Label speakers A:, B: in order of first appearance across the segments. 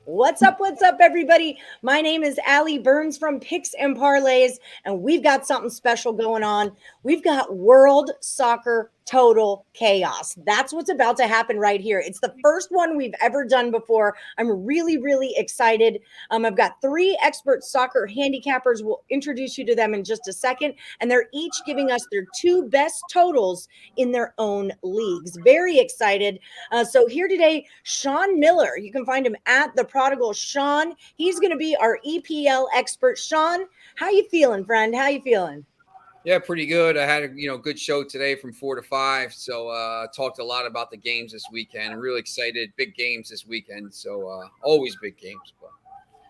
A: What's up, everybody? My name is Allie Burns from Picks and Parlays, and we've got something special going on. We've got World Soccer Total Chaos. That's what's about to happen right here. It's the first one we've ever done before. I'm really, really excited. I've got three expert soccer handicappers. We'll introduce you to them in just a second, and they're each giving us their two best totals in their own leagues. Very excited. So here today, Sean Miller. You can find him at the Prodigal Sean. He's going to be our EPL expert. Sean, how you feeling, friend? How you feeling?
B: Yeah, pretty good. I had a good show today from 4 to 5. So talked a lot about the games this weekend. I'm really excited. Big games this weekend. So always big games. But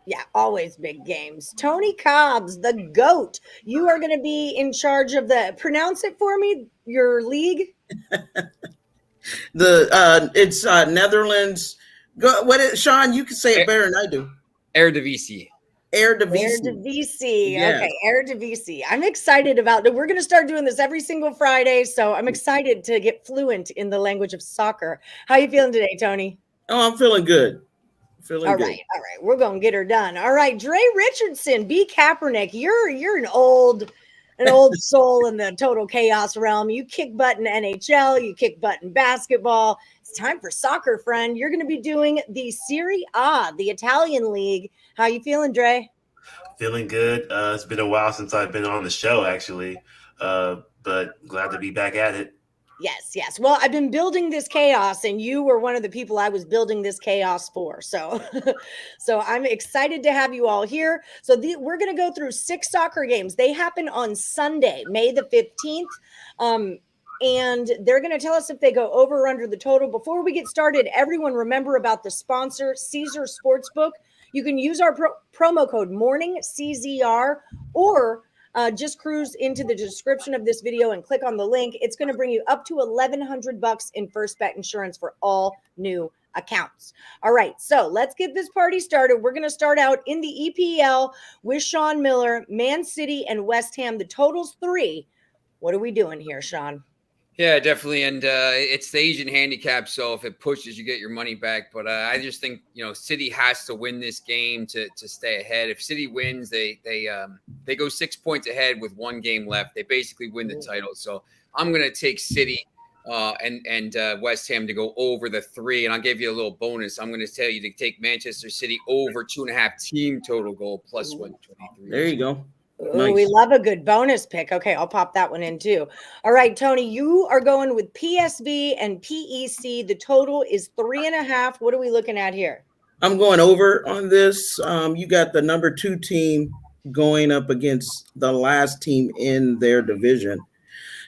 A: yeah, always big games. Toni Cobbs, the GOAT. You are going to be in charge of pronounce it for me, your league.
C: It's Netherlands. Sean? You can say it better than I do.
B: Eredivisie.
A: Eredivisie. Yes. Okay, Eredivisie. I'm excited about it. We're going to start doing this every single Friday, so I'm excited to get fluent in the language of soccer. How you feeling today, Tony?
C: Oh, I'm feeling good.
A: All right. We're going to get her done. All right, Dre Richardson, B. Kaepernick. You're an old soul in the total chaos realm. You kick butt in NHL, you kick butt in basketball. It's time for soccer, friend. You're going to be doing the Serie A, the Italian league. How you feeling, Dre?
D: Feeling good. It's been a while since I've been on the show, actually, but glad to be back at it.
A: Yes. Well, I've been building this chaos, and you were one of the people I was building this chaos for. So I'm excited to have you all here. So we're going to go through 6 soccer games. They happen on Sunday, May the 15th. And they're going to tell us if they go over or under the total. Before we get started, everyone remember about the sponsor, Caesar Sportsbook. You can use our promo code MORNINGCZR or just cruise into the description of this video and click on the link. It's going to bring you up to $1,100 in first bet insurance for all new accounts. All right, so let's get this party started. We're going to start out in the EPL with Sean Miller, Man City, and West Ham. The total's 3. What are we doing here, Sean?
B: Yeah, definitely. And it's the Asian handicap. So if it pushes, you get your money back. But I just think, City has to win this game to stay ahead. If City wins, they go 6 points ahead with 1 game left. They basically win the title. So I'm going to take City and West Ham to go over the 3. And I'll give you a little bonus. I'm going to tell you to take Manchester City over 2.5 team total goal plus 123.
C: There you go.
A: Ooh, nice. We love a good bonus pick. Okay, I'll pop that one in too. All right, Tony, you are going with PSV and PEC. The total is 3.5. What are we looking at here?
C: I'm going over on this. You got the number 2 team going up against the last team in their division.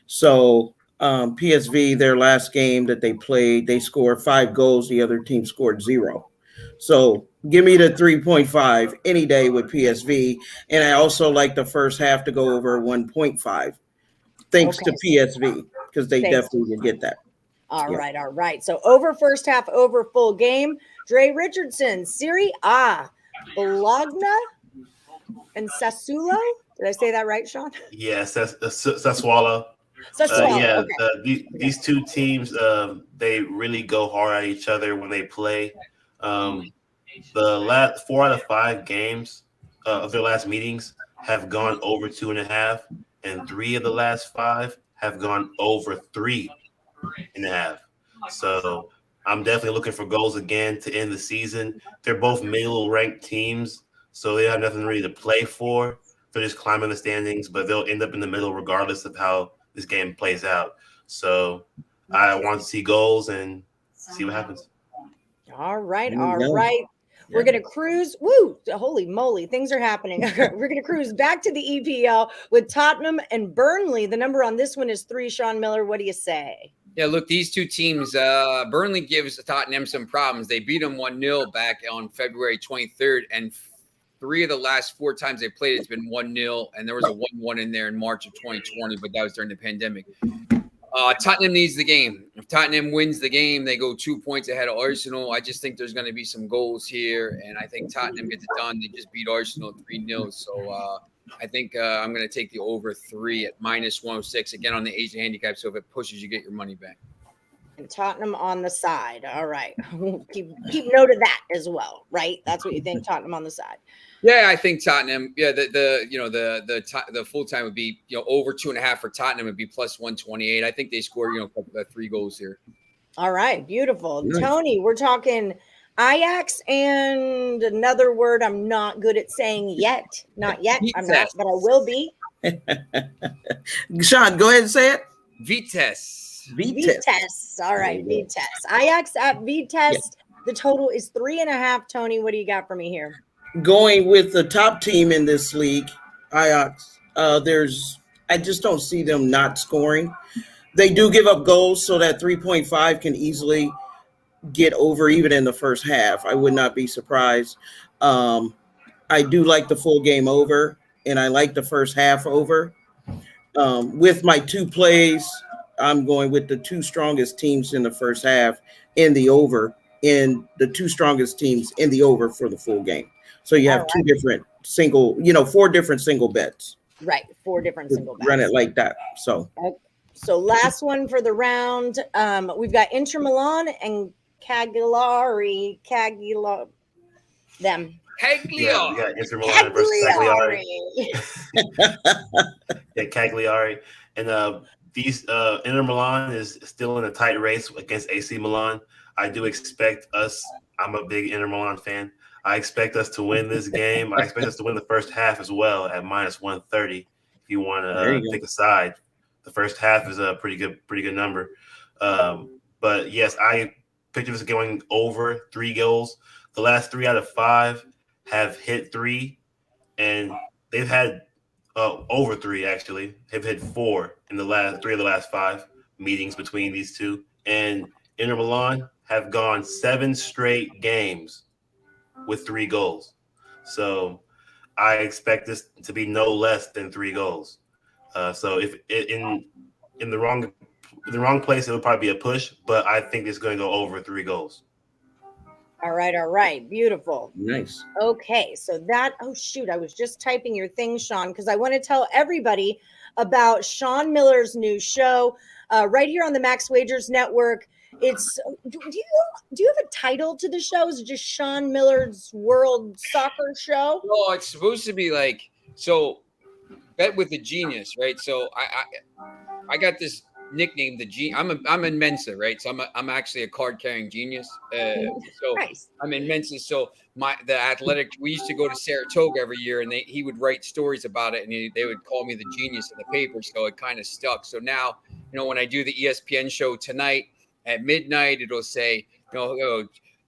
C: So PSV, their last game that they played, they scored 5 goals. The other team scored 0. So give me the 3.5 any day with PSV. And I also like the first half to go over 1.5. Thanks to PSV, because they definitely will get that.
A: All right. So over first half, over full game. Dre Richardson, Serie A, Bologna, and Sassuolo. Did I say that right, Sean?
D: Yes, Sassuolo.
A: Sassuolo.
D: These two teams, they really go hard at each other when they play. The last 4 out of 5 games of their last meetings have gone over 2.5, and 3 of the last 5 have gone over 3.5. So I'm definitely looking for goals again to end the season. They're both middle ranked teams, so they have nothing really to play for. They're just climbing the standings, but they'll end up in the middle regardless of how this game plays out. So I want to see goals and see what happens.
A: All right. We're going to cruise. Woo! Holy moly, things are happening. We're going to cruise back to the EPL with Tottenham and Burnley. The number on this one is 3. Sean Miller, what do you say?
B: Yeah, look, these two teams, Burnley gives Tottenham some problems. They beat them 1-0 back on February 23rd, and 3 of the last 4 times they played, it's been 1-0, and there was a 1-1 in there in March of 2020, but that was during the pandemic. Tottenham needs the game. If Tottenham wins the game, they go 2 points ahead of Arsenal. I just think there's going to be some goals here, and I think Tottenham gets it done. They just beat Arsenal 3-0. So I think I'm going to take the over 3 at -106, again on the Asian handicap. So if it pushes, you get your money back.
A: And Tottenham on the side. All right. keep note of that as well, right? That's what you think, Tottenham on the side.
B: Yeah, I think Tottenham. Yeah, the full time would be over 2.5 for Tottenham would be plus 128. I think they score 3 goals here.
A: All right, beautiful.
C: Nice.
A: Tony, we're talking Ajax and another word I'm not good at saying yet. Not yet. I'm not, but I will be.
C: Sean, go ahead and say it.
B: Vitesse.
A: Vitesse. All right, Vitesse. Ajax at Vitesse.
C: Yeah.
A: The total is 3.5. Tony, what do you got for me here?
C: Going with the top team in this league, Ajax. I just don't see them not scoring. They do give up goals, so that 3.5 can easily get over even in the first half. I would not be surprised. I do like the full game over, and I like the first half over. With my 2 plays, I'm going with the 2 strongest teams in the first half in the over, and the 2 strongest teams in the over for the full game. So you have 2 different 4 different single bets.
A: Right, 4 different single bets.
C: Run it like that. So
A: last one for the round. We've got Inter Milan and Cagliari. Them.
B: Cagliari.
D: Yeah, we got Inter Milan versus Cagliari. Yeah, Cagliari. And these Inter Milan is still in a tight race against AC Milan. I do expect us. I'm a big Inter Milan fan. I expect us to win this game. I expect us to win the first half as well at minus 130. If you want to pick a side, the first half is a pretty good number. But yes, I picture this going over 3 goals. The last 3 out of 5 have hit 3, and they've had over 3 actually. They've hit 4 in the last 3 of the last 5 meetings between these two. And Inter Milan have gone 7 straight games with 3 goals. So I expect this to be no less than 3 goals. So if in the wrong place, it would probably be a push, but I think it's going to go over 3 goals.
A: All right. Beautiful.
C: nice.
A: Okay, so I was just typing your thing, Sean, because I want to tell everybody about Sean Miller's new show right here on the Max Wagers Network. It's do you have a title to the show? Is it just Sean Miller's World Soccer Show?
B: Well, it's supposed to be bet with the genius, right? So I got this nickname, I'm in Mensa, right? So I'm actually a card carrying genius. So
A: Nice.
B: I'm in Mensa. So the athletic, we used to go to Saratoga every year, and he would write stories about it, and they would call me the genius in the paper. So it kind of stuck. So now, when I do the ESPN show tonight at midnight, it'll say,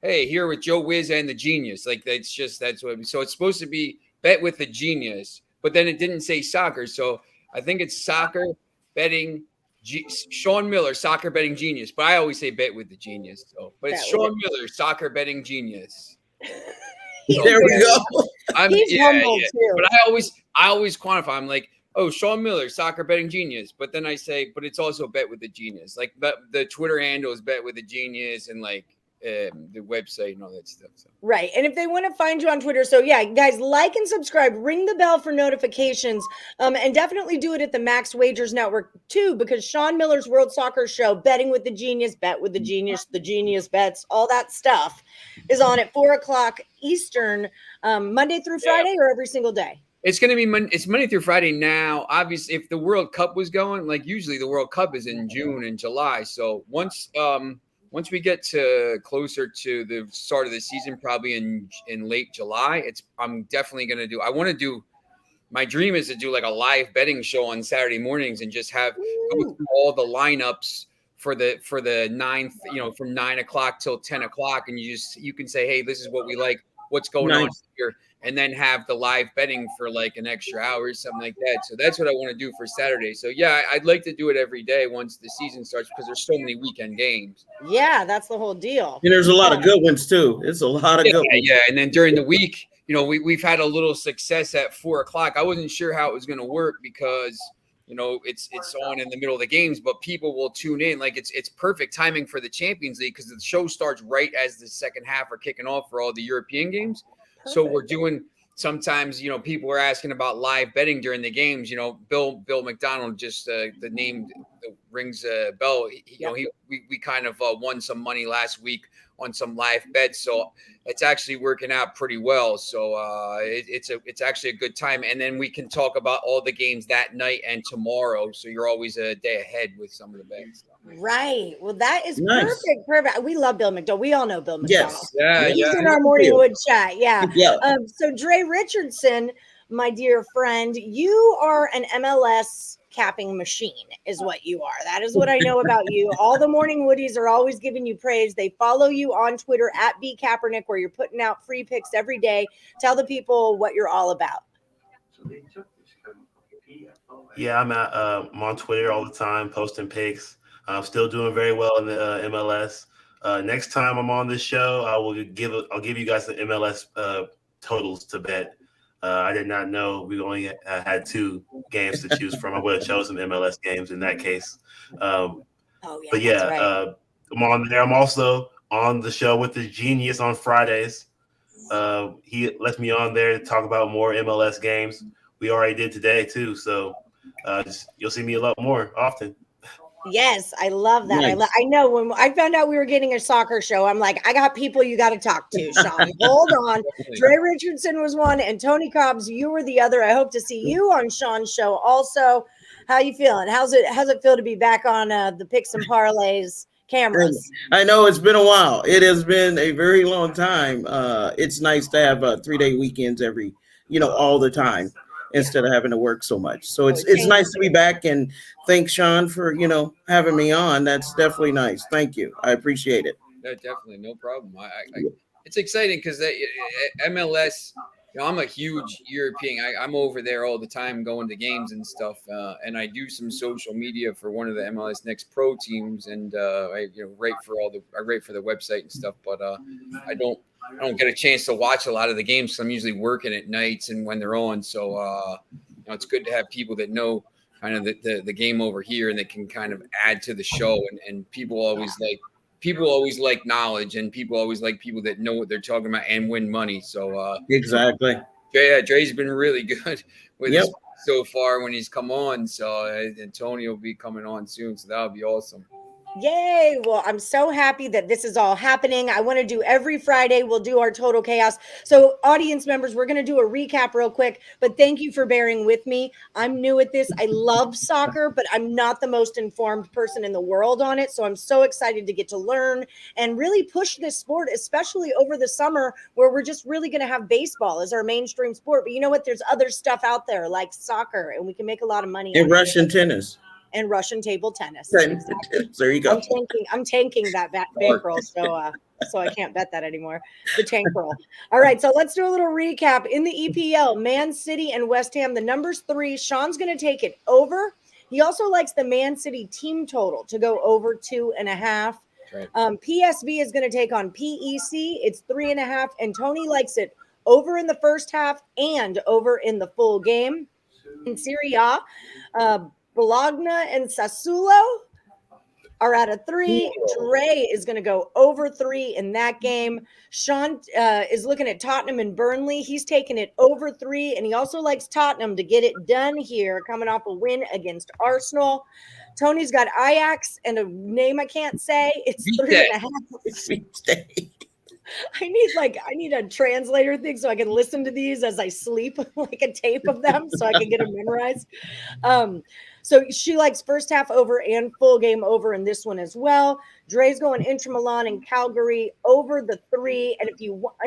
B: hey, here with Joe Wiz and the genius. That's what. So it's supposed to be bet with the genius, but then it didn't say soccer. So I think it's soccer betting. Sean Miller, soccer betting genius, but I always say bet with the genius. So, but it's Sean Miller, soccer betting genius. So,
C: There we go.
A: He's humble too.
B: But I always quantify. I'm like, Sean Miller, soccer betting genius. But then I say, but it's also bet with the genius. Like, but the Twitter handle is bet with the genius, and the website and all that stuff. So.
A: Right. And if they want to find you on Twitter, so yeah, guys, like and subscribe, ring the bell for notifications, and definitely do it at the Max Wagers Network too, because Sean Miller's World Soccer Show, Betting with the Genius, Bet with the Genius Bets, all that stuff is on at 4:00 Eastern, Monday through Friday, or every single day.
B: It's going to be it's Monday through Friday now. Obviously, if the World Cup was going, usually the World Cup is in June and July. So once we get closer to the start of the season, probably in late July, I'm definitely going to do. I want to do. My dream is to do a live betting show on Saturday mornings and just have go through all the lineups for the 9th, from 9 o'clock till 10 o'clock, and you can say, hey, this is what we like, what's going on here, and then have the live betting for an extra hour or something like that. So that's what I want to do for Saturday. So yeah, I'd like to do it every day once the season starts, because there's so many weekend games.
A: Yeah, that's the whole deal.
C: And there's a lot of good ones too. It's a lot of good ones.
B: Yeah. And then during the week, we've had a little success at 4:00. I wasn't sure how it was going to work because, it's on in the middle of the games, but people will tune in. It's perfect timing for the Champions League because the show starts right as the second half are kicking off for all the European games. Perfect. So we're doing sometimes, people are asking about live betting during the games. Bill McDonald, just the name that rings a bell. We kind of won some money last week on some live bets, so it's actually working out pretty well. So it's actually a good time, and then we can talk about all the games that night and tomorrow. So you're always a day ahead with some of the bets.
A: Right. Well, that is
C: Nice.
A: perfect. We love Bill McDonald. We all know Bill McDonald.
C: Yes.
A: He's in our morning wood chat. Yeah.
C: Yeah.
A: So Dre Richardson, my dear friend, you are an MLS capping machine is what you are. That is what I know about you. All the morning woodies are always giving you praise. They follow you on Twitter at @BKaepernick, where you're putting out free picks every day. Tell the people what you're all about.
D: Yeah, I'm on Twitter all the time, posting pics. I'm still doing very well in the MLS. Next time I'm on this show, I'll give you guys the MLS totals to bet. I did not know we only had 2 games to choose from. I would have chosen MLS games in that case. But yeah, right. I'm on there. I'm also on the show with the Genius on Fridays. He lets me on there to talk about more MLS games. We already did today too, so you'll see me a lot more often.
A: Yes, I love that.
C: Nice.
A: I know when I found out we were getting a soccer show, I'm like, I got people you got to talk to, Sean. Hold on. Dre Richardson was one, and Toni Cobbs, you were the other. I hope to see you on Sean's show also. How you feeling? How's it feel to be back on the Picks and Parlays cameras?
C: I know it's been a while. It has been a very long time. It's nice to have 3-day weekends all the time, instead of having to work so much. So it's nice to be back, and thanks, Sean, for having me on. That's definitely nice. Thank you. I appreciate it.
B: No, definitely, no problem. It's exciting because MLS. I'm a huge European. I'm over there all the time, going to games and stuff, and I do some social media for one of the MLS Next Pro teams, and I write for the website and stuff. But I don't get a chance to watch a lot of the games because I'm usually working at nights and when they're on. So it's good to have people that know kind of the game over here, and that can kind of add to the show. And people always like knowledge, and people always like people that know what they're talking about and win money. So
C: exactly.
B: Dre's been really good with us so far when he's come on. So and Toni will be coming on soon, so that'll be awesome.
A: Yay. Well, I'm so happy that this is all happening. I want to do every Friday. We'll do our total chaos. So audience members, we're going to do a recap real quick, but thank you for bearing with me. I'm new at this. I love soccer, but I'm not the most informed person in the world on it. So I'm so excited to get to learn and really push this sport, especially over the summer, where we're just really going to have baseball as our mainstream sport. But you know what? There's other stuff out there like soccer, and we can make a lot of money.
C: And Russian tennis.
A: And Russian table tennis.
C: There you go.
A: I'm tanking that bankroll, so I can't bet that anymore. The tank roll. All right, so let's do a little recap. In the EPL, Man City and West Ham, the number's 3. Sean's going to take it over. He also likes the Man City team total to go over 2.5. Right. PSV is going to take on PEC. It's 3.5, and Toni likes it over in the first half and over in the full game. In Serie A, Bologna and Sassuolo are at a 3. Dre is going to go over 3 in that game. Sean is looking at Tottenham and Burnley. He's taking it over 3, and he also likes Tottenham to get it done here, coming off a win against Arsenal. Toni's got Ajax and a name I can't say. It's 3.5. I need a translator thing so I can listen to these as I sleep, like a tape of them, so I can get them memorized. So she likes first half over and full game over in this one as well. Dre's going Inter Milan and Calgary over the 3, and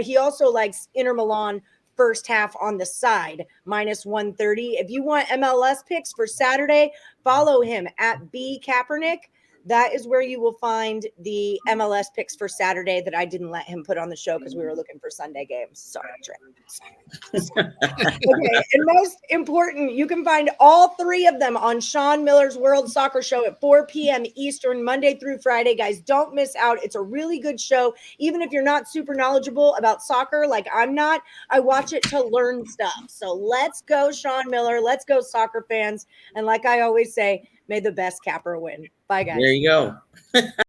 A: he also likes Inter Milan first half on the side -130. If you want MLS picks for Saturday, follow him at BKaepernick. That is where you will find the MLS picks for Saturday that I didn't let him put on the show because we were looking for Sunday games. Sorry, Trey. Okay, and most important, you can find all 3 of them on Sean Miller's World Soccer Show at 4 p.m. Eastern, Monday through Friday. Guys, don't miss out. It's a really good show. Even if you're not super knowledgeable about soccer like I'm not, I watch it to learn stuff. So let's go, Sean Miller. Let's go, soccer fans. And like I always say, may the best capper win. Bye, guys.
C: There you go.